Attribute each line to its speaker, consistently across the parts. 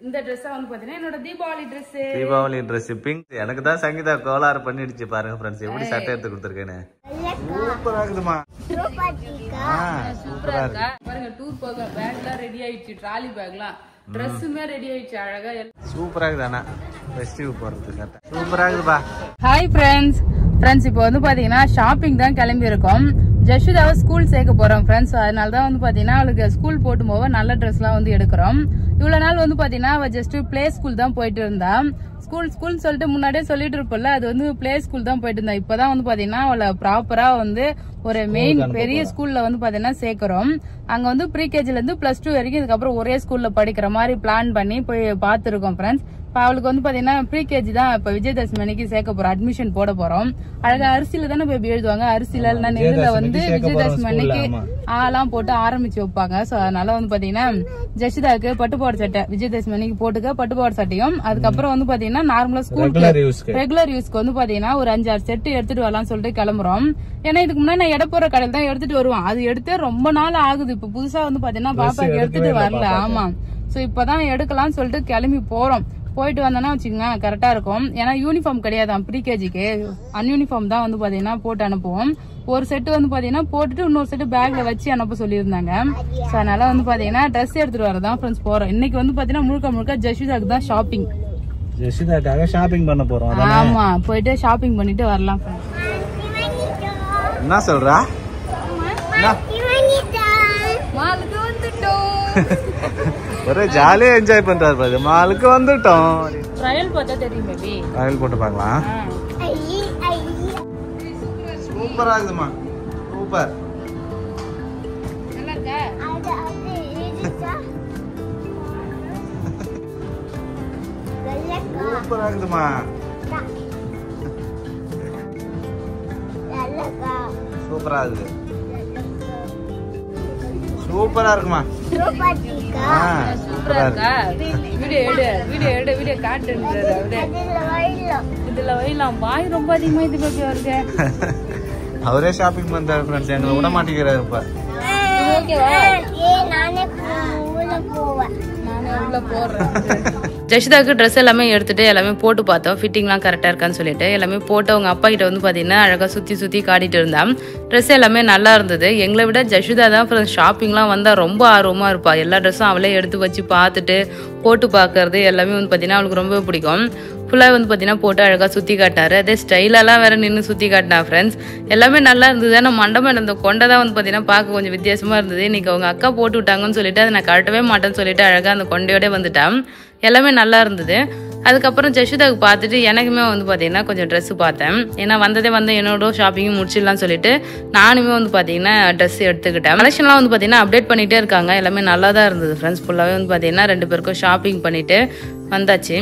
Speaker 1: இந்த Dress வந்து பாத்தீங்கன்னா என்னோட Deepavali Dress.
Speaker 2: Deepavali Dress pink. எனக்கு தான் சங்கீதா கோலார் பண்ணிடுச்சு பாருங்க फ्रेंड्स. எப்படி சட்டை எடுத்து கொடுத்திருக்கேனே. சூப்பரா இருக்குமா?
Speaker 1: சூப்பரா இருக்கா? பாருங்க டூர் போக பேக்லாம் ரெடி ஆயிடுச்சு. ட்ராலி பேக்லாம் Dressமே ரெடி ஆயிடுச்சு அழகா.
Speaker 2: சூப்பரா இருக்குதானா? ஃபெஸ்டிவல் போறதுக்கு கரெக்ட்டா. சூப்பரா இருக்குப்பா.
Speaker 1: Hi friends. இப்போ வந்து பாத்தீங்கன்னா ஷாப்பிங் தான் கிளம்பி இருக்கோம். ஜஷுதாவை ஸ்கூல் சேர்க்க போறோம் ஃப்ரெண்ட்ஸ். அதனால தான் வந்து பாத்தீங்கன்னா அவளுக்கு ஸ்கூல் போட்டு போக நல்ல ட்ரெஸ்லாம் வந்து எடுக்கிறோம். இவ்வளவு நாள் வந்து பாத்தீங்கன்னா அவ ஜஸ்ட் பிளே ஸ்கூல் தான் போயிட்டு இருந்தா. ஸ்கூல் சொல்லிட்டு முன்னாடியே சொல்லிட்டு இருப்போம்ல, அது வந்து பிளே ஸ்கூல் தான் போயிட்டு இருந்தா. இப்பதான் வந்து பாத்தீங்கன்னா அவளை ப்ராப்பரா வந்து ஒரு மெயின் பெரிய ஸ்கூல்ல வந்து பாத்தீங்கன்னா சேர்க்கிறோம். அங்க வந்து ப்ரீகேஜில இருந்து +2 வரைக்கும் இதுக்கப்புறம் ஒரே ஸ்கூல்ல படிக்கிற மாதிரி பிளான் பண்ணி போய் பாத்துருக்கோம் ஃப்ரெண்ட்ஸ். இப்ப அவளுக்கு வந்து பாத்தீங்கன்னா ப்ரீகேஜி தான் இப்ப விஜயதசமி அன்னைக்கு சேர்க்க போறோம், அட்மிஷன் போட போறோம். அழகா அரிசியில தானே பேபி எழுதுவாங்க, அரிசியில இல்லைன்னா நெல்லுல வந்து விஜயதசமி அன்னைக்கு ஆலாம் போட்டு ஆரம்பிச்சு வைப்பாங்க. சோ அதனால வந்து பாத்தீங்கன்னா ஜஷிதாவுக்கு பட்டுப்பாவாடை சட்டை விஜயதசமி அன்னைக்கு போட்டுக்க பட்டுப்பாவாடை சட்டையும், அதுக்கப்புறம் வந்து பாத்தீங்கன்னா நார்மலா ஸ்கூல் ரெகுலர் யூஸ்க்கு வந்து பாத்தீங்கன்னா ஒரு 5-6 செட் எடுத்துட்டு வரலாம்னு சொல்லிட்டு கிளம்புறோம். ஏன்னா இதுக்கு முன்னாடி நான் எடை போற கடையில் தான் எடுத்துட்டு வருவோம். அது எடுத்தே ரொம்ப நாள் ஆகுது. இப்ப புதுசா வந்து பாத்தீங்கன்னா பாப்பாக்கு எடுத்துட்டு வரல. ஆமா, சோ இப்பதான் எடுக்கலாம்னு சொல்லிட்டு கிளம்பி போறோம். போயிட்டு வந்தோம்னா வச்சுக்கோங்க கரெக்டா இருக்கும். ஏன்னா யூனிஃபார்ம் கிடையாது ப்ரீகேஜிக்கு, அன்யூனிஃபார்ம் தான் வந்து பாத்தீங்கன்னா போட்டு அனுப்புவோம். ஒரு செட்டு வந்து பாத்தீங்கன்னா போட்டுட்டு இன்னொரு செட்டு பேக்ல வச்சு அனுப்ப சொல்லியிருந்தாங்க. சோ அதனால வந்து பாத்தீங்கன்னா ட்ரெஸ் எடுத்துட்டு வரதான் ஃப்ரெண்ட்ஸ் போறோம். இன்னைக்கு வந்து பாத்தீங்கன்னா முழுக்க ஜஷிதாக்கு தான் ஷாப்பிங்.
Speaker 2: ஜஷிதாக்காக ஷாப்பிங் பண்ண போறோம்.
Speaker 1: ஆமா, போயிட்டு ஷாப்பிங் பண்ணிட்டு வரலாம்.
Speaker 2: என்ன சொல்றா?
Speaker 1: மாலுக்கு வந்துட்டோம்.
Speaker 2: ஒரே ஜாலியா என்ஜாய் பண்றாரு பாரு. மாலுக்கு வந்துட்டோம்.
Speaker 1: ட்ரையல் பார்த்தா தெரியும் பேபி.
Speaker 2: ட்ரையல் போட்டு பார்க்கலாம். சூப்பரா இருக்குமா? சூப்பர்.
Speaker 1: நல்லா இருக்கா?
Speaker 2: சூப்பரா இருக்குமா? சூப்பரா இருக்கு. சூப்பரா இருக்குமா?
Speaker 1: சூப்பரா இருக்கா? வீடியோ காட்டுன்றாரு அவரே. இதுல வைலாம் வாய் ரொம்ப அதிகமா இது பேபி வருது.
Speaker 2: அவரே ஷாப்பிங் பண்றாரு ஃப்ரெண்ட்ஸ். எங்களை விட மாட்டேங்கிறாரு இப்ப.
Speaker 1: ஓகேவா? நானே உள்ள போறேன். ஜஷிதாக்கு ட்ரெஸ் எல்லாமே எடுத்துட்டு எல்லாமே போட்டு பார்த்தோம். ஃபிட்டிங்லாம் கரெக்டாக இருக்கான்னு சொல்லிட்டு எல்லாமே போட்டு அவங்க அப்பா கிட்ட வந்து பார்த்தீங்கன்னா அழகாக சுற்றி காட்டிட்டு இருந்தான். ட்ரெஸ் எல்லாமே நல்லா இருந்தது. எங்களை விட ஜஷிதா தான் ஷாப்பிங்லாம் வந்தால் ரொம்ப ஆர்வமாக இருப்பாள். எல்லா ட்ரெஸ்ஸும் அவளே எடுத்து வச்சு பார்த்துட்டு போட்டு பார்க்கறது எல்லாமே வந்து பார்த்தீங்கன்னா அவளுக்கு ரொம்ப பிடிக்கும். ஃபுல்லாக வந்து பார்த்தீங்கன்னா போட்டு அழகாக சுற்றி காட்டினாரு. அதே ஸ்டைலெல்லாம் வேற நின்று சுற்றி காட்டினா ஃப்ரெண்ட்ஸ். எல்லாமே நல்லா இருந்தது. ஆனால் மண்டபம் இருந்த கொண்டை தான் வந்து பார்த்தீங்கன்னா பார்க்க கொஞ்சம் வித்தியாசமாக இருந்தது. இன்றைக்கி அவங்க அக்கா போட்டு விட்டாங்கன்னு சொல்லிட்டு அதை நான் கட்டவே மாட்டேன்னு சொல்லிட்டு அழகாக அந்த கொண்டையோட வந்துட்டான். எல்லாமே நல்லா இருந்தது. அதுக்கப்புறம் ஜஷிதாவுக்கு பார்த்துட்டு எனக்குமே வந்து பார்த்தீங்கன்னா கொஞ்சம் ட்ரெஸ்ஸு பார்த்தேன். ஏன்னா வந்ததே என்னோட ஷாப்பிங்கும் முடிச்சிடலாம்னு சொல்லிட்டு நானுமே வந்து பார்த்தீங்கன்னா ட்ரெஸ் எடுத்துக்கிட்டேன். கலெக்ஷன்லாம் வந்து பார்த்தீங்கன்னா அப்டேட் பண்ணிகிட்டே இருக்காங்க. எல்லாமே நல்லா தான் இருந்தது ஃப்ரெண்ட்ஸ். ஃபுல்லாகவே வந்து பார்த்தீங்கன்னா 2 பேருக்கும் ஷாப்பிங் பண்ணிட்டு வந்தாச்சு.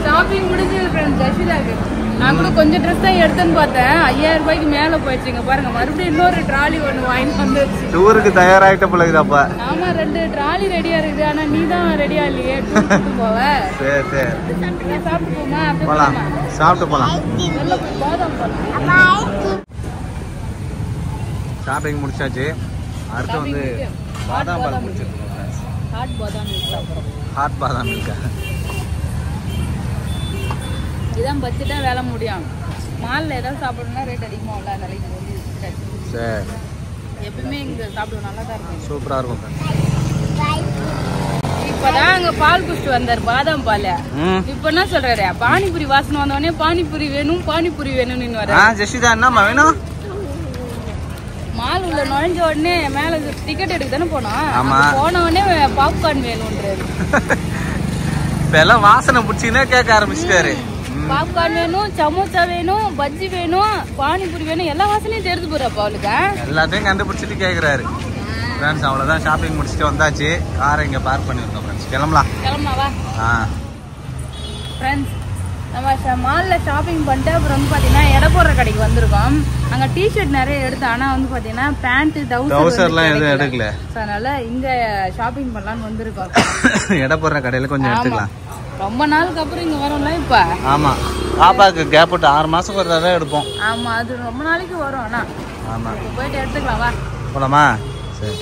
Speaker 1: ஷாப்பிங் முடிஞ்சது ஃப்ரெண்ட்ஸ். ஜஷிதாக்கு நான் கூட கொஞ்சம் ட்ரெஸ் தான் எடுத்துன்னு பார்த்தேன். 5000 ரூபாய்க்கு மேல போயிடுச்சுங்க. பாருங்க மறுபடியும் இன்னொரு ட்ராலி ஒன்று வாங்கிட்டு வந்துருச்சு.
Speaker 2: டூருக்கு தயாராகிட்ட போலதாப்பா.
Speaker 1: ஆமா, 2 ட்ராலி ரெடியா இருக்குது. ஆனா நீ தான் ரெடியா இல்லையே டூருக்கு போவ. சரி சாப்பிட்டு போமா?
Speaker 2: போலாம், சாப்பிட்டு போலாம்.
Speaker 1: பாதாம் போலாம்.
Speaker 2: ஷாப்பிங் முடிச்சாச்சு. அடுத்து வந்து பாதாம் பால் முடிச்சிருக்கோம்.
Speaker 1: ஹாட் பாதாம் மில்க் சாப்பிடுறோம்.
Speaker 2: ஹாட் பாதாம் மில்க்
Speaker 1: இதான் பட்ஜெட்டா வேலை முடியும். மால்ல ஏதாவது சாப்பிடணும்னா ரேட் அதிகமாகல. அதனால
Speaker 2: சரி
Speaker 1: எப்பவுமே இங்க சாப்பிடுவோம். நல்லா தான் இருக்கும்.
Speaker 2: சூப்பரா இருக்கும்.
Speaker 1: இப்பதான் அங்க பால் குடிச்சிட்டு வந்தாரு பாதாம் பால். இப்ப என்ன சொல்றாரு? பானிபூரி வாசனை வந்தோடனே பானிபூரி வேணும்னு வர.
Speaker 2: ஜஷிதா என்னம்மா வேணும்?
Speaker 1: மால் உள்ள நுழைஞ்ச உடனே மேல டிக்கெட் எடுக்க தானே போனோம். போன உடனே பாப்கார்ன் வேணும்ன்றாரு.
Speaker 2: இப்ப எல்லாம் வாசனை பிடிச்சின்னா கேட்க ஆரம்பிச்சிட்டாரு.
Speaker 1: பாப்கார்ன் வேணும், சமோசா வேணும், பஜ்ஜி வேணும், பானிபூரி வேணும், எல்லா வாசனையும் தெரிஞ்சு போறப்ப அவளுக்கு. எல்லாத்தையும்
Speaker 2: கண்டுபிடிச்சிட்டு கேக்குறாரு ஃப்ரெண்ட்ஸ். அவ்வளவுதான் ஷாப்பிங் முடிச்சுட்டு வந்தாச்சு. காரை இங்க பார்க் பண்ணிருக்கோம் ஃப்ரெண்ட்ஸ். கிளம்பலாவா?
Speaker 1: ஃப்ரெண்ட்ஸ் நம்ம மால்ல ஷாப்பிங் பண்ணிட்டு அப்புறம் வந்து பாத்தீங்கன்னா எடை போடுற கடைக்கு வந்திருக்கோம். அங்க டிஷர்ட் நிறைய எடுத்து, ஆனா வந்து பாத்தீங்கன்னா பேண்ட்
Speaker 2: டவுசர்லாம் எதுவும் எடுக்கல.
Speaker 1: அதனால இங்க ஷாப்பிங் பண்ணலாம்னு வந்திருக்கோம்.
Speaker 2: எடை போடுற கடையில கொஞ்சம் எடுத்துக்கலாம்.
Speaker 1: ரொம்ப நாளுக்கு அப்புறம் இங்க வரோம்ல இப்ப.
Speaker 2: ஆமா, பாப்பாக்கு கேப் விட்டு 6 மாசம் ஒரு தடவை எடுப்போம்.
Speaker 1: ஆமா, அது ரொம்ப நாளைக்கு வரும். ஆனா
Speaker 2: ஆமா
Speaker 1: போயிட்டு எடுத்துக்கலாம் வா.
Speaker 2: போலாமா? சரி.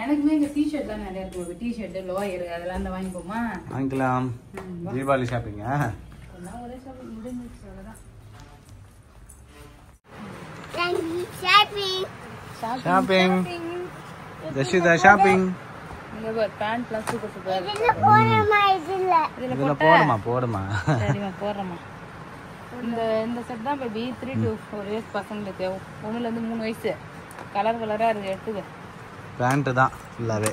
Speaker 1: எனக்குமே இங்க டிஷர்ட் தான் நிறைய இருக்கு. டிஷர்ட் லோயர் அதெல்லாம் தான் வாங்கிப்போமா?
Speaker 2: வாங்கிக்கலாம். தீபாவளி ஷாப்பிங்கா?
Speaker 1: ஒரே ஷாப்பிங் முடிஞ்சிச்சு அவ்வளவுதான்.
Speaker 2: Shopping Jashitha shopping.
Speaker 1: இங்க ஒரு பேண்ட் பிளஸ் சூப்பர் சூப்பர்.
Speaker 2: இதுல போடுமா.
Speaker 1: சரிம்மா போடுறேம்மா. இந்த செட் தான் பேபி 3 to 4 இயர்ஸ் பசங்களுக்கு. 1 ல இருந்து 3 வயசு. கலரா இருக்கு எடுத்துக்க.
Speaker 2: பேண்ட் தான் ஃபுல்லாவே.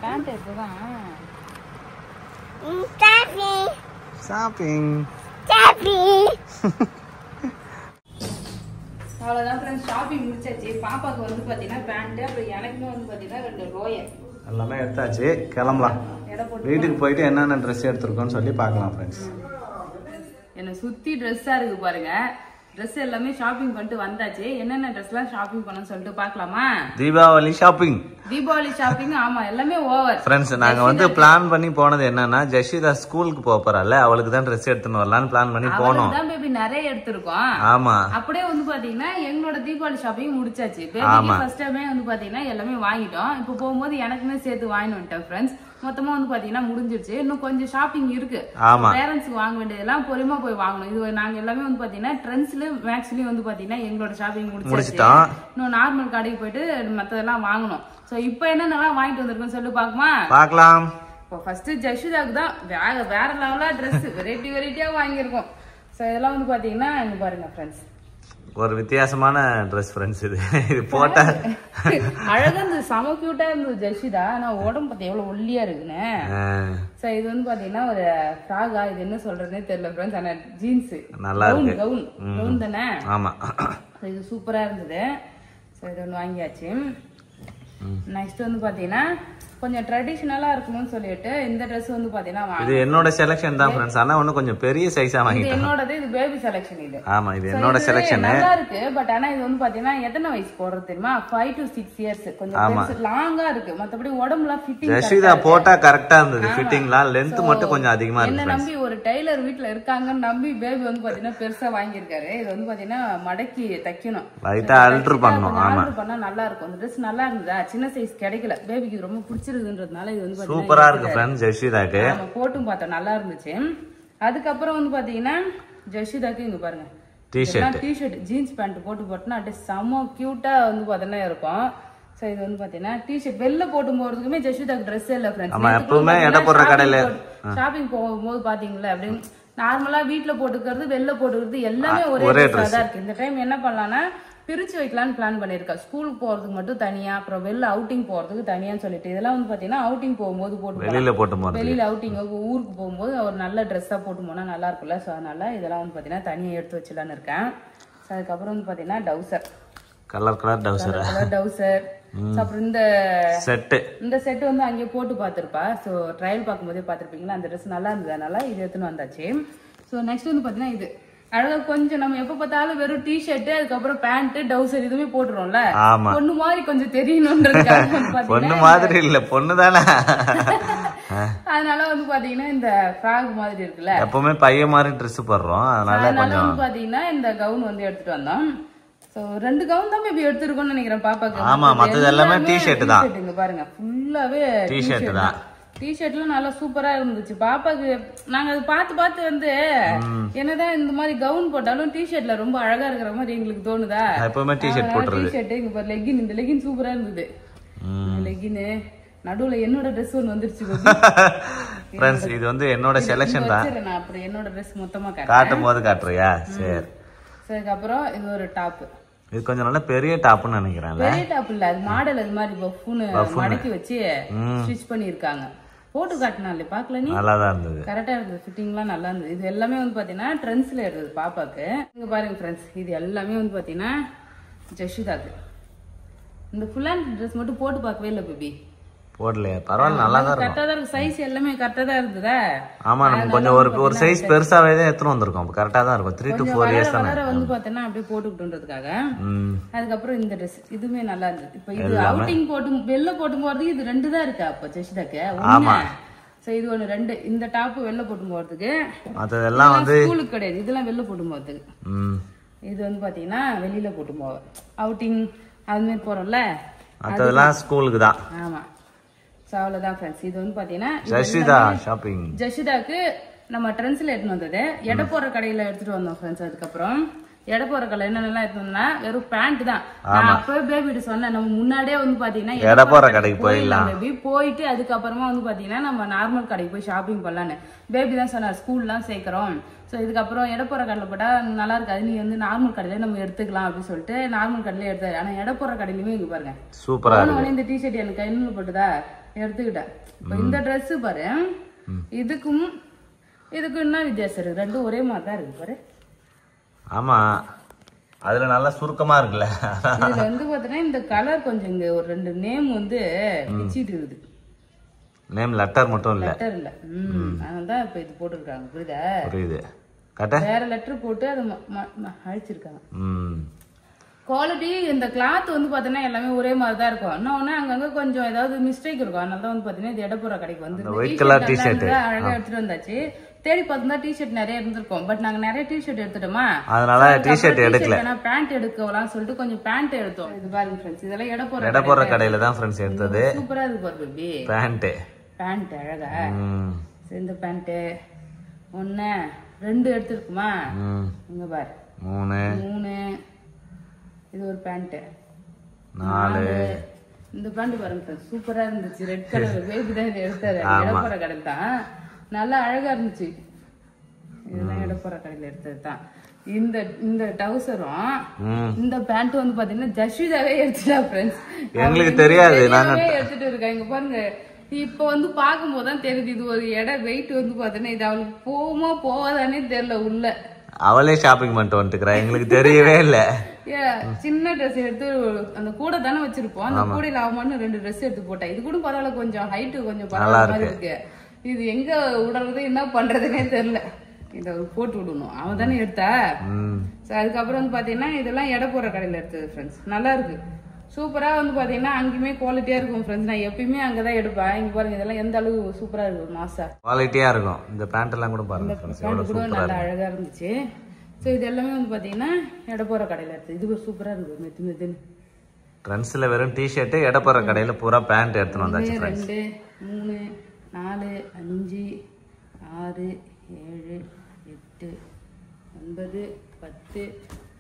Speaker 1: பேண்ட் இருக்குதான்.
Speaker 2: ஷாப்பிங்.
Speaker 1: அவ்வளவுதான் ஃப்ரெண்ட்ஸ், ஷாப்பிங் முடிச்சாச்சு. பாப்பாக்கு வந்து பாத்தீங்கன்னா பேண்ட், அப்புறம் எனக்குமே வந்து பாத்தீங்கன்னா 2 ரோயர்
Speaker 2: எல்லாமே எடுத்தாச்சு. கிளம்பலாம். வீட்டுக்கு போயிட்டு என்னென்ன ட்ரெஸ் எடுத்துருக்கோன்னு சொல்லி பார்க்கலாம் ஃப்ரெண்ட்ஸ்.
Speaker 1: என்ன சுத்தி ட்ரெஸ்ஸா இருக்கு பாருங்க. ட்ரெஸ் எல்லாமே ஷாப்பிங் பண்ணிட்டு வந்தாச்சு. என்னென்ன ட்ரெஸ்லாம் ஷாப்பிங் பண்ணணும்னு சொல்லிட்டு பார்க்கலாமா?
Speaker 2: தீபாவளி ஷாப்பிங். ஆமா எல்லாமே ஓவர் ஃப்ரெண்ட்ஸ். நாங்க வந்து பிளான் பண்ணி போனது என்னன்னா, ஜஷிதா ஸ்கூலுக்கு போறல, அவளுக்கு தான் ட்ரெஸ் எடுத்துன்னு வரலாம்னு பிளான் பண்ணி போனோம்.
Speaker 1: தான் பேபி நிறைய எடுத்துருக்கோம்.
Speaker 2: ஆமா.
Speaker 1: அப்படியே வந்து பாத்தீங்கன்னா எங்களோட தீபாவளி ஷாப்பிங் முடிச்சாச்சு. பேபிக்கு ஃபர்ஸ்ட் டைமே வந்து பாத்தீங்கன்னா எல்லாமே வாங்கிட்டோம். இப்போ போகும்போது எனக்குமே சேர்த்து வாங்கிட்டு வந்துட்டேன் ஃப்ரெண்ட்ஸ். மொத்தமா வந்து பாத்தீங்கன்னா முடிஞ்சிருச்சு. இன்னும் கொஞ்சம் ஷாப்பிங் இருக்கு. பேரண்ட்ஸ்க்கு வாங்க வேண்டியதெல்லாம் பொறுமையா போய் வாங்கணும். இது நாங்க எல்லாமே வந்து பாத்தீங்கன்னா ட்ரெண்ட்ஸ்லயும் மேக்ஸ்லயும் வந்து பாத்தீங்கன்னா எங்களோட ஷாப்பிங் முடிச்சிட்டோம். இன்னும் நார்மல் கடைக்கு போயிட்டு மத்ததெல்லாம் வாங்கணும். சோ இப்போ என்னென்னலாம் வாங்கிட்டு வந்திருக்கோம்னு சொல்லி பார்க்கலாம். இப்போ ஃபர்ஸ்ட் ஜஷிதாக்கு தான் வேற லெவலா ட்ரெஸ் வெரைட்டியா வாங்கியிருக்கோம். சோ இதெல்லாம் வந்து பாத்தீங்கன்னா இங்க பாருங்க ஃப்ரெண்ட்ஸ்,
Speaker 2: ஒரு வித்தியாசமான ட்ரெஸ் ஃப்ரெண்ட்ஸ். இது போட்டா
Speaker 1: அழகா இருந்தது, செம கியூட்டா இருந்தது ஜஷிதா. நான் உடம்பு பார்த்து எவ்வளவு ஒல்லியா இருக்குன்னு. சோ இது வந்து பாத்தீங்கன்னா ஒரு ஃப்ராகா, இது என்ன சொல்றதுன்னே தெரியல ஃப்ரெண்ட்ஸ். ஆனா ஜீன்ஸ்
Speaker 2: நல்லா இருக்கு.
Speaker 1: கவுன் தானே?
Speaker 2: ஆமா.
Speaker 1: இது சூப்பரா இருந்தது. சோ இது ஒன்று வாங்கியாச்சு. நெக்ஸ்ட் வந்து பாத்தீங்கன்னா கொஞ்சம் ட்ரெடிஷனலா இருக்கணும்னு சொல்லிட்டு இந்த Dress வந்து பாத்தீங்கன்னா
Speaker 2: இது என்னோட செலக்ஷன் தான் फ्रेंड्स. ஆனா ஒண்ணு கொஞ்சம் பெரிய சைஸா வாங்கிட்டேன்.
Speaker 1: இது என்னோடது, இது பேபி செலக்ஷன் இது.
Speaker 2: ஆமா இது என்னோட செலக்ஷன்.
Speaker 1: நல்லா இருக்கு. பட் ஆனா இது வந்து பாத்தீங்கன்னா எத்தனை வயசு போறது தெரியுமா? 5 to 6 இயர்ஸ். கொஞ்சம் பெருசு லாங்கா இருக்கு. மத்தபடி உடம்புல ஃபிட்டிங்
Speaker 2: ஜஷிதா போட்டா கரெக்ட்டா இருந்தது. ஃபிட்டிங்லாம் லெந்த் மட்டும் கொஞ்சம் அதிகமா இருக்கு.
Speaker 1: என்ன நம்பி ஒரு டெய்லர் வீட்ல இருக்காங்கன்னு நம்பி பேபி வந்து பாத்தீங்கன்னா பெருசா வாங்கி இருக்காரு. இது வந்து பாத்தீங்கன்னா மடக்கி தைக்கணும்.
Speaker 2: லைட்டா ஆல்டர் பண்ணனும். ஆமா.
Speaker 1: ஆல்டர் பண்ணா நல்லா இருக்கும். இந்த Dress நல்லா இருந்ததா? சின்ன சைஸ் கிடைக்கல. பேபிக்கு ரொம்ப பிடிச்சிருக்குன்றதுனால இது வந்து பாத்தீங்கன்னா
Speaker 2: சூப்பரா இருக்கு फ्रेंड्स ஜஷிதாக்கு.
Speaker 1: ஆமா போட்டும் பார்த்தா நல்லா இருந்துச்சு. அதுக்கு அப்புறம் வந்து பாத்தீங்கன்னா ஜஷிதாக்கு இங்க பாருங்க டி-ஷர்ட் ஜீன்ஸ் பேண்ட் போட்டுனா அப்படியே செம கியூட்டா வந்து பாத்தீங்கன்னா இருக்கும். சோ இது வந்து பாத்தீங்கன்னா டி-ஷர்ட் வெல்ல போட்டு போறதுக்குமே ஜஷிதாக்கு Dress இல்ல फ्रेंड्स.
Speaker 2: ஆமா எப்பவுமே எடை போடுற கடையில
Speaker 1: ஷாப்பிங் போகும்போது பாத்தீங்களா அப்படி நார்மலா வீட்ல போட்டுக்கிறது வெல்ல போட்டுக்கிறது எல்லாமே ஒரே Dress தான் இருக்கு. இந்த டைம் என்ன பண்ணலாம்னா பிரிச்சு வைக்கலாம்னு பிளான் பண்ணிருக்கா. ஸ்கூலுக்கு போறதுக்கு மட்டும் தனியா, அப்புறம் வெளில அவுட்டிங் போறதுக்கு தனியான்னு சொல்லிட்டு இதெல்லாம் வந்து பாத்தீங்கன்னா அவுட்டிங் போகும்போது போட்டு வெளியில அவுட்டிங் ஊருக்கு போகும்போது ஒரு நல்ல ட்ரெஸ்ஸா போட்டு போனா நல்லா இருக்கும்ல. சோ அதனால இதெல்லாம் வந்து பாத்தீங்கன்னா தனியா எடுத்து வச்சலான்னு இருக்கேன். அதுக்கப்புறம் வந்து பாத்தீங்கன்னா டவுசர் கலர் டவுசர். அப்புறம் இந்த செட் வந்து அங்கே போட்டு பாத்திருப்பா. சோ ட்ரையல் பார்க்கும்போதே பாத்திருப்பீங்களா, அந்த ட்ரெஸ் நல்லா இருந்தது, அதனால இது எடுத்துன்னு வந்தாச்சு. சோ நெக்ஸ்ட் வந்து பாத்தீங்கன்னா இது அழகா கொஞ்சம் நம்ம எப்ப பார்த்தாலும் வெறும் டி-ஷர்ட் அதுக்கப்புறம் பேண்ட் டவுசர் இதுவே போட்டுருவோம்ல, பொண்ணு மாதிரி கொஞ்சம் தெரியணும்ன்றதுக்காக
Speaker 2: பொண்ணு மாதிரி இல்ல பொண்ணுதானே,
Speaker 1: அதனால வந்து பாத்தீங்கன்னா இந்த ஃப்ராக் மாதிரி இருக்குல்ல,
Speaker 2: எப்பவுமே பையன் மாதிரி ட்ரெஸ் போடுறோம், அதனால
Speaker 1: வந்து பாத்தீங்கன்னா இந்த கவுன் வந்து எடுத்துட்டு வந்தோம். சோ 2 கவுன் தான் மேபி எடுத்துருக்கோம்னு நினைக்கிறேன் பாப்பாக்கு.
Speaker 2: ஆமா மத்தது எல்லாமே டி-ஷர்ட் தான்.
Speaker 1: இங்க பாருங்க ஃபுல்லாவே
Speaker 2: டி-ஷர்ட் தான்.
Speaker 1: டி-ஷர்ட்லாம் நல்லா சூப்பரா இருந்துச்சு பாப்பாக்கு. நாங்க அது பார்த்து வந்து என்னதான் இந்த மாதிரி கவுன் போட்டாலும் டி-ஷர்ட்ல ரொம்ப அழகா இருக்கிற மாதிரி எங்களுக்கு தோணுதா.
Speaker 2: எப்பவுமே டி-ஷர்ட் போட்டுறது.
Speaker 1: டி-ஷர்ட் இங்க பாரு லெகின், இந்த லெகின் சூப்பரா இருந்தது. லெகின் நடுவுல என்னோட Dress ஒன்னு வந்துருச்சு
Speaker 2: फ्रेंड्स. இது வந்து என்னோட செலக்ஷன் தான்.
Speaker 1: நான் அப்புறம் என்னோட Dress மொத்தமா
Speaker 2: காட்டும்போது காட்டுறியா? சரி.
Speaker 1: சரி அப்புறம் இது ஒரு டாப்.
Speaker 2: இது கொஞ்சம் நல்ல பெரிய டாப்னு நினைக்கிறேன்.
Speaker 1: பெரிய டாப் இல்ல, அது மாடல் அது மாதிரி பஃப்னு மடக்கி வச்சு ஸ்டிட்ச் பண்ணி இருக்காங்க. போட்டு காட்டினாலே பாக்கல நீ, நல்லா தான் இருந்தது, கரெக்டா இருந்தது, ஃபிட்டிங்லாம் நல்லா இருந்தது. இது எல்லாமே வந்து பாத்தீங்கன்னா ட்ரெண்ட்ஸ்ல இருந்தது பாப்பாக்கு. இங்க பாருங்க ஃப்ரெண்ட்ஸ், இது எல்லாமே வந்து பாத்தீங்கன்னா ஜஷிதாக்கு. இந்த ஃபுல் ஹேண்ட் ட்ரெஸ் மட்டும் போட்டு பார்க்கவே இல்லை பேபி.
Speaker 2: போடலையா? பரவாயில்ல, நல்லா தான்
Speaker 1: கரெக்டா தான் இருக்கு. சைஸ் எல்லாமே கரெக்டா தான் இருந்ததா?
Speaker 2: ஆமா நம்ம கொஞ்சம் ஒரு சைஸ் பெருசாவே தான் எடுத்துட்டு வந்திருக்கோம். கரெக்டா தான் இருக்கும். 3 to 4 இயர்ஸ் தான்
Speaker 1: வந்து பார்த்தேன்னா அப்படியே போட்டுக்கிட்டுன்றதுக்காக. அதுக்கப்புறம் இந்த Dress இதுவுமே நல்லா இருந்தது. இப்போ இது அவுட்டிங் போட்டு வெளில போட்டு போறதுக்கு இது 2 தான் இருக்கு அப்ப ஜஷிதாக்கு. ஆமா சோ இது ஒன்று 2 இந்த டாப் வெளில போட்டு போறதுக்கு
Speaker 2: அதெல்லாம் வந்து
Speaker 1: ஸ்கூலுக்கு கிடையாது இதெல்லாம் வெளில போட்டு போறதுக்கு இது வந்து பாத்தீங்கன்னா வெளியில போட்டு போவோம் அவுட்டிங் அது மாதிரி போறோம்ல
Speaker 2: அதெல்லாம் ஸ்கூலுக்கு தான்
Speaker 1: ஆமா சோ அவ்வளவுதான் ஃப்ரெண்ட்ஸ் இது வந்து பாத்தீங்கன்னா
Speaker 2: ஜஷிதா ஷாப்பிங்
Speaker 1: ஜஷிதாக்கு நம்ம ட்ரெண்ட்ஸ்ல எடுத்துட்டு வந்தது எடை போற கடையில எடுத்துட்டு வந்தோம் ஃப்ரெண்ட்ஸ் அதுக்கப்புறம் எடை போற கடை என்னென்னலாம் எடுத்தோம்னா வெறும் பேண்ட் தான் நான் அப்பவே பேபிட்டு சொன்னேன் நம்ம முன்னாடியே வந்து பாத்தீங்கன்னா
Speaker 2: எடை போற கடைக்கு போயிடலாம்
Speaker 1: பேபி போயிட்டு அதுக்கப்புறமா வந்து பாத்தீங்கன்னா நம்ம நார்மல் கடைக்கு போய் ஷாப்பிங் பண்ணலான்னு பேபி தான் சொன்னார் ஸ்கூல்லாம் சேர்க்கிறோம் சோ இதுக்கப்புறம் எடை போற கடையில போட்டா நல்லா இருக்காது நீ வந்து நார்மல் கடையில நம்ம எடுத்துக்கலாம் அப்படின்னு சொல்லிட்டு நார்மல் கடையில எடுத்தாரு ஆனா எடை போற கடையிலுமே இங்க பாருங்க
Speaker 2: சூப்பரா
Speaker 1: இந்த டிஷர்ட் எனக்கு கைநூல் போட்டுதா எடுத்துக்கிட்டேன் இப்ப இந்த ட்ரெஸ் பாரு இதுக்கும் என்ன வித்தியாசம் இருக்கு ரெண்டும் ஒரே மாதிரி தான் இருக்கு பாரு
Speaker 2: ஆமா அதுல நல்லா சுருக்கமா இருக்குல்ல
Speaker 1: இதுல வந்து பாத்தீங்கன்னா இந்த கலர் கொஞ்சம் இங்க ஒரு 2 நேம் வந்து பிச்சிட்டு இருக்குது
Speaker 2: நேம் லெட்டர் மட்டும் இல்ல
Speaker 1: லெட்டர் இல்ல அதனாலதான் இப்ப இது போட்டுருக்காங்க புரியுதா
Speaker 2: புரியுது கரெக்ட்டா
Speaker 1: வேற லெட்டர் போட்டு அதை அழிச்சிருக்காங்க குவாலிட்டி இந்த கிளாத் வந்து பாத்தீங்கன்னா எல்லாமே ஒரே மாதிரி தான் இருக்கும் இன்னொன்னு அங்கங்க கொஞ்சம் ஏதாவது மிஸ்டேக் இருக்கும் அதனால வந்து பாத்தீங்கன்னா இது எடப்புற கடைக்கு வந்து அழகா எடுத்துட்டு வந்தாச்சு தேடி பார்த்தா டிஷர்ட் நிறைய இருந்திருக்கும் பட் நாங்க நிறைய டிஷர்ட் எடுத்துட்டோமா
Speaker 2: அதனால டிஷர்ட் எடுக்கல
Speaker 1: பேண்ட் எடுக்கலாம் சொல்லிட்டு கொஞ்சம் பேண்ட் எடுத்தோம் இது பாருங்க ஃப்ரெண்ட்ஸ் இதெல்லாம்
Speaker 2: எடப்புற கடையில தான் ஃப்ரெண்ட்ஸ் எடுத்தது
Speaker 1: சூப்பரா இருக்கு பாரு பேபி பேண்ட் அழகா இந்த பேண்ட் 1 2 எடுத்துருக்குமா இங்க பாரு 3 இது ஒரு பேண்ட் 4 இந்த பேண்ட் பாருங்க சூப்பரா இருந்துச்சு ரெட் கலர் பேபி தான் எடுத்தாரு எடப்புற கடையில் தான் நல்லா அழகா இருந்துச்சு இதெல்லாம் எடப்புற கடையில எடுத்ததுதான் இந்த டவுசரும் இந்த பேண்ட் வந்து பாத்தீங்கன்னா ஜஸ்விதாவே எடுத்துட்டா ஃப்ரெண்ட்ஸ்
Speaker 2: எங்களுக்கு தெரியாது
Speaker 1: எடுத்துட்டு இருக்கா இங்க பாருங்க இப்ப வந்து பாக்கும் போதுதான் தெரியுது இது ஒரு வெயிட் வந்து பாத்தீங்கன்னா இது அவளுக்கு போகுமா போவாதானே தெரியல உள்ள
Speaker 2: அவளே ஷாப்பிங் பண்ணிட்டு வந்துக்கிறா எங்களுக்கு தெரியவே இல்ல
Speaker 1: சின்ன ட்ரெஸ் எடுத்து அந்த கூட தானே வச்சிருப்போம் அந்த கூடையில அவமானு 2 ட்ரெஸ் எடுத்து போட்டா இது கூட பரவாயில்ல கொஞ்சம் ஹைட் கொஞ்சம் பரவாயில்ல இருக்கு இது எங்க விடுறது என்ன பண்றதுன்னே தெரியல இத போட்டு விடணும் அவன் தானே எடுத்தா அதுக்கப்புறம் வந்து பாத்தீங்கன்னா இதெல்லாம் எடை போற கடையில எடுத்தது ஃப்ரெண்ட்ஸ் நல்லா இருக்கு சூப்பரா வந்து பாத்தீங்கன்னா அங்கேயுமே குவாலிட்டியா இருக்கும் ஃப்ரெண்ட்ஸ் நான் எப்பயுமே அங்கதான் எடுப்பேன் இங்க பாருங்க இதெல்லாம் எந்த அளவு சூப்பரா இருக்கும் மாசா
Speaker 2: குவாலிட்டியா இருக்கும் இந்த பேண்ட் எல்லாம் கூட பாருங்க
Speaker 1: பேண்ட் கூட நல்லா அழகா இருந்துச்சு சோ இது எல்லாமே வந்து பாத்தீங்கன்னா எடை போற கடையில எடுத்தது இது சூப்பரா இருக்கு மெத்துன்னு
Speaker 2: ட்ரெண்ட்ஸ்ல வெறும் டிஷர்ட் எடை போற கடையில பூரா பேண்ட் எடுத்துட்டு வந்தாச்சு
Speaker 1: 2 3 4 5 6 7 8 9 10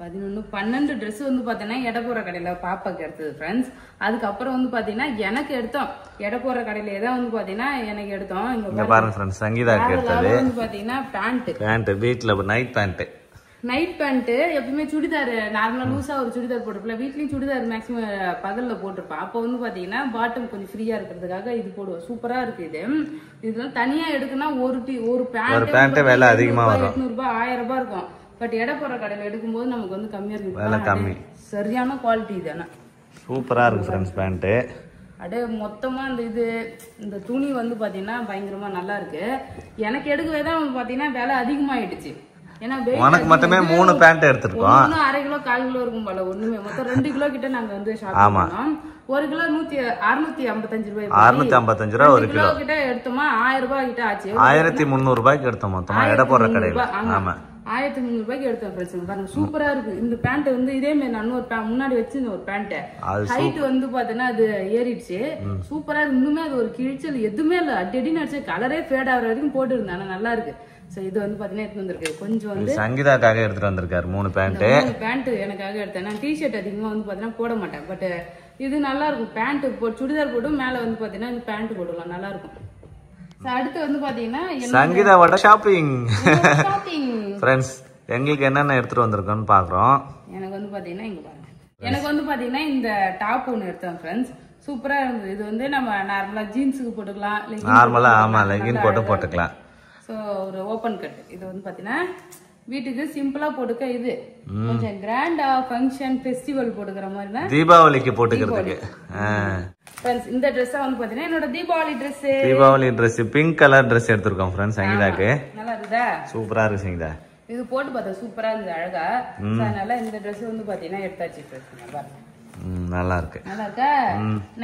Speaker 1: 11 12 ட்ரெஸ் வந்து பாத்தீங்கன்னா எடை போற கடையில பாப்பாக்கு எடுத்தது ஃப்ரெண்ட்ஸ் அதுக்கப்புறம் வந்து பாத்தீங்கன்னா எனக்கு எடுத்தோம் எடை போற கடையில தான் வந்து பாத்தீங்கன்னா எனக்கு எடுத்தோம்
Speaker 2: இங்க பாருங்க ஃப்ரெண்ட்ஸ் சங்கீதாக்கு எடுத்தது
Speaker 1: வந்து பாத்தீங்கன்னா பேண்ட்
Speaker 2: வீட்ல நைட் பேண்ட்
Speaker 1: எப்பவுமே சுடிதார் நார்மலா லூசா ஒரு சுடிதார் போட்டுருப்பல வீட்லயும் சுடிதார் மேக்ஸிமம் பகல்ல போட்டிருப்பா அப்ப வந்து பாத்தீங்கன்னா பாட்டம் கொஞ்சம் ஃப்ரீயா இருக்கிறதுக்காக இது போடுவோம் சூப்பரா இருக்கு இது இதெல்லாம் தனியா எடுக்குன்னா ஒரு பேண்ட்
Speaker 2: விலை அதிகமா வரும்
Speaker 1: 800 ரூபாய் 1000 ரூபாய் இருக்கும் பட் எடை போற கடையில எடுக்கும்போது நமக்கு வந்து கம்மியா இருக்கு சரியான குவாலிட்டி இது ஆனா
Speaker 2: சூப்பரா இருக்கு ஃப்ரெண்ட்ஸ் பேண்ட்
Speaker 1: அப்படியே மொத்தமா இந்த துணி வந்து பாத்தீங்கன்னா பயங்கரமா நல்லா இருக்கு எனக்கு எடுக்கவே தான் பாத்தீங்கன்னா விலை அதிகமாயிடுச்சு ஏன்னா
Speaker 2: உனக்கு மட்டுமே 3 பேண்ட் எடுத்துருக்கோம்
Speaker 1: 1.5 கிலோ 1/4 கிலோ இருக்கும் போல ஒண்ணுமே மொத்தம் 2 கிலோ கிட்ட நாங்க வந்து ஷாப்பிங் பண்ணோம் 1 கிலோ 655 ரூபாய்
Speaker 2: 655 ரூபாய் 1 கிலோ
Speaker 1: கிட்ட எடுத்தோமா 1000 ரூபாய் கிட்ட ஆச்சு
Speaker 2: 1300 ரூபாய்க்கு எடுத்தோம் மொத்தமா எடை போற கடையில ஆமா
Speaker 1: 1300 ரூபாய்க்கு எடுத்தோம் ஃப்ரெண்ட்ஸ் பாருங்க சூப்பரா இருக்கு இந்த பேண்ட் வந்து இதே மாதிரி நான் முன்னாடி வச்சிருந்த ஒரு பேண்ட் ஹைட் வந்து பாத்தீங்கன்னா அது ஏறிடுச்சு சூப்பரா இருக்கு இன்னுமே அது ஒரு கிழிச்சல் எதுவுமே இல்ல அடின்னு அடிச்சு கலரே ஃபேட் ஆகுற வரைக்கும் போட்டு இருந்தேன் ஆனா நல்லா இருக்கு சோ இது வந்து பாத்தீங்கன்னா எடுத்து வந்திருக்கு கொஞ்சம் வந்து
Speaker 2: சங்கீதாக்காக எடுத்துட்டு வந்திருக்காரு 3 பேண்ட்
Speaker 1: எனக்காக எடுத்தேன் நான் டிஷர்ட் அதிகமா வந்து பாத்தீங்கன்னா போட மாட்டேன் பட் இது நல்லா இருக்கும் பேண்ட் சுடிதார் போட்டு மேல வந்து பாத்தீங்கன்னா இந்த பேண்ட் போடலாம் நல்லா இருக்கும் அடுத்து வந்து பாத்தீங்கன்னா
Speaker 2: சங்கீதாவோட ஷாப்பிங் ஃப்ரெண்ட்ஸ் எங்களுக்கு என்னென்ன எடுத்துட்டு வந்திருக்கோம்னு பாக்குறோம்
Speaker 1: எனக்கு வந்து பாத்தீங்கன்னா இங்க பாருங்க எனக்கு வந்து பாத்தீங்கன்னா இந்த டாப் ஒன்னு எடுத்தேன் ஃப்ரெண்ட்ஸ் சூப்பரா இருந்தது இது வந்து நம்ம நார்மலா ஜீன்ஸுக்கு போட்டுக்கலாம்
Speaker 2: நார்மலா ஆமா லெகின் போட்டுக்கலாம்
Speaker 1: சோ ஒரு ஓபன் கட் இது வந்து பாத்தீங்கன்னா வீட்டுக்கு சிம்பிளா போட்டுக்க இது கொஞ்சம் கிராண்டா ஃபங்க்ஷன் ஃபெஸ்டிவல் போட்டுக்கிற மாதிரி தான்
Speaker 2: தீபாவளிக்கு போட்டுக்கிறதுக்கு
Speaker 1: ஃப்ரெண்ட்ஸ் இந்த Dress வந்து பாத்தீங்கன்னா என்னோட
Speaker 2: Deepavali Dress pink colour Dress எடுத்துறோம் ஃப்ரெண்ட்ஸ் சங்கீதாக்கு
Speaker 1: நல்லா இருக்குதா
Speaker 2: சூப்பரா இருக்கு சங்கீதா
Speaker 1: இது போட்டு பார்த்தா சூப்பரா இருந்தது அழகா அதனால இந்த Dress வந்து பாத்தீங்கன்னா எடுத்தாச்சு ஃப்ரெண்ட்ஸ் பாருங்க
Speaker 2: நல்லா இருக்கு.
Speaker 1: நல்லா இருக்கா?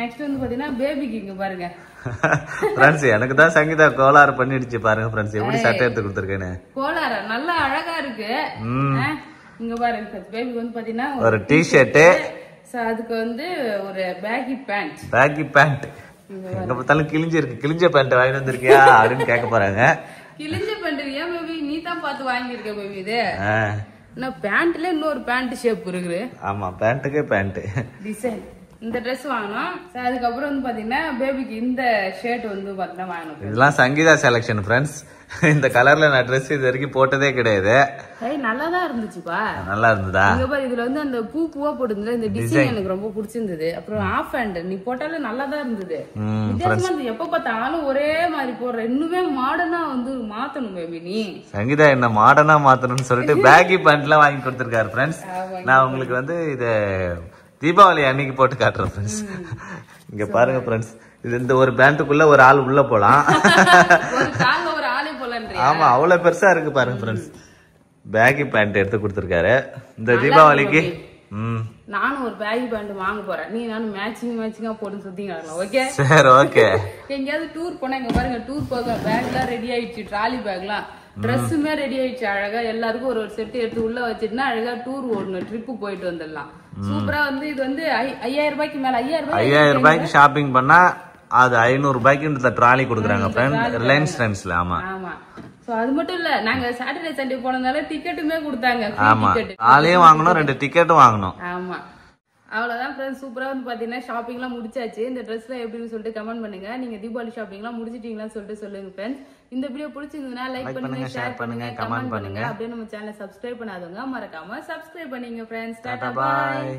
Speaker 1: நெக்ஸ்ட் வந்து பாத்தீங்கன்னா பேபிக்கு இங்க பாருங்க
Speaker 2: ஃப்ரெண்ட்ஸ், எனக்கு தான் சங்கீதா கோளாறு பண்ணிடுச்சு பாருங்க ஃப்ரெண்ட்ஸ், எப்படி சட்டை எடுத்து கொடுத்துருக்கேன்னு.
Speaker 1: கோளாறு நல்லா அழகா இருக்கு. இங்க பாருங்க பேபிக்கு வந்து பாத்தீங்கன்னா
Speaker 2: ஒரு டி-ஷர்ட்,
Speaker 1: அதுக்கு வந்து ஒரு பேகி பேண்ட்.
Speaker 2: எங்க பார்த்தாலும் கிழிஞ்ச பேண்ட் வாங்கி வந்திருக்கியா அப்படின்னு கேட்க போறாங்க.
Speaker 1: கிழிஞ்ச பேண்ட் ஏன் பேபி? நீ தான் பார்த்து வாங்கியிருக்க பேபி. இது பேண்ட்ல இன்னொரு பேண்ட் ஷேப் இருக்கு. ஆமா, பேண்ட்டுக்கே பேண்ட் டிசைன். இந்த ட்ரெஸ் வாங்கணும். அதுக்கப்புறம் வந்து பாத்தீங்கன்னா பேபிக்கு இந்த ஷர்ட் வந்து பாத்தீங்கன்னா வாங்கணும். இதெல்லாம்
Speaker 2: சங்கீதா செலக்ஷன் ஃப்ரெண்ட்ஸ். இந்த கலர்ல நான் ட்ரெஸ் இது வரைக்கும் போட்டதே கிடையாது.
Speaker 1: நல்லாதான் இருந்துச்சுப்பா.
Speaker 2: நல்லா இருந்ததா?
Speaker 1: இங்க பாரு, இதுல வந்து அந்த பூவா போட்டுருந்தது, இந்த டிசைன் எனக்கு ரொம்ப பிடிச்சிருந்தது. அப்புறம் ஆஃப் ஹேண்ட் நீ போட்டாலே நல்லாதான் இருந்தது. எப்ப பார்த்தாலும் ஒரே மாதிரி போடுற, இன்னுமே மாடர்னா வந்து மாத்தணும் பேபி. நீ
Speaker 2: சங்கீதா என்ன மாடர்னா மாத்தணும்னு சொல்லிட்டு பேகி பேண்ட் எல்லாம் வாங்கி கொடுத்திருக்காரு ஃப்ரெண்ட்ஸ். நான் உங்களுக்கு வந்து இத தீபாவளி அன்னைக்கு போட்டு காட்டுறேன் ஃப்ரெண்ட்ஸ். இங்க பாருங்க ஃப்ரெண்ட்ஸ், இது இந்த ஒரு பேண்ட்டுக்குள்ள ஒரு ஆள் உள்ள போலாம். ஆமா, அவ்வளவு பெருசா இருக்கு பாருங்க ஃப்ரெண்ட்ஸ். பேகி பேண்ட் எடுத்து கொடுத்திருக்காரு இந்த தீபாவளிக்கு.
Speaker 1: நானும் ஒரு பேகி பேண்ட் வாங்க போறேன். நீ நானும் மேட்சிங்கா போட்டு சுத்திங்க. ஓகே
Speaker 2: சரி, ஓகே.
Speaker 1: எங்கேயாவது டூர் போனா இங்க பாருங்க, டூர் போக பேக் எல்லாம் ரெடி ஆயிடுச்சு, ட்ராலி பேக் எல்லாம், ட்ரெஸ்ஸுமே ரெடி ஆயிடுச்சு. அழகா எல்லாருக்கும் ஒரு செட் எடுத்து உள்ள வச்சுட்டுனா அழகா டூர் ஓடணும், ட்ரிப்பு போயிட்டு வந்துடலாம். சூப்பரா வந்து இது வந்து 5000 ரூபாய்க்கு மேல,
Speaker 2: 5000 ரூபாய்க்கு ஷாப்பிங் பண்ணா அது 500 ரூபாய்க்கு இந்த ட்ராலி கொடுக்குறாங்க ரிலையன்ஸ் ட்ரெண்ட்ஸ்ல. ஆமா
Speaker 1: ஆமா. சோ அது மட்டும் இல்ல, நாங்க சாட்டர்டே சண்டே போனதால டிக்கெட்டுமே கொடுத்தாங்க.
Speaker 2: ஆமா, ஆளையும் வாங்கணும், 2 டிக்கெட்டும் வாங்கணும்.
Speaker 1: ஆமா. அவ்வளவுதான் ஃப்ரெண்ட்ஸ். சூப்பரா வந்து பாத்தீங்கன்னா ஷாப்பிங் எல்லாம் முடிச்சாச்சு. இந்த ட்ரெஸ்ல எப்படின்னு சொல்லிட்டு கமெண்ட் பண்ணுங்க. நீங்க தீபாவளி ஷாப்பிங் எல்லாம் முடிச்சிட்டீங்களான்னு சொல்லிட்டு சொல்லுங்க ஃப்ரெண்ட்ஸ். இந்த வீடியோ பிடிச்சிருந்ததுன்னா லைக் பண்ணுங்க, ஷேர் பண்ணுங்க, கமெண்ட் பண்ணுங்க. அப்படியே நம்ம சேனலை சப்ஸ்கிரைப் பண்ணாதவங்க மறக்காம சப்ஸ்கிரைப் பண்ணீங்க ஃப்ரெண்ட்ஸ். டாடா, பை.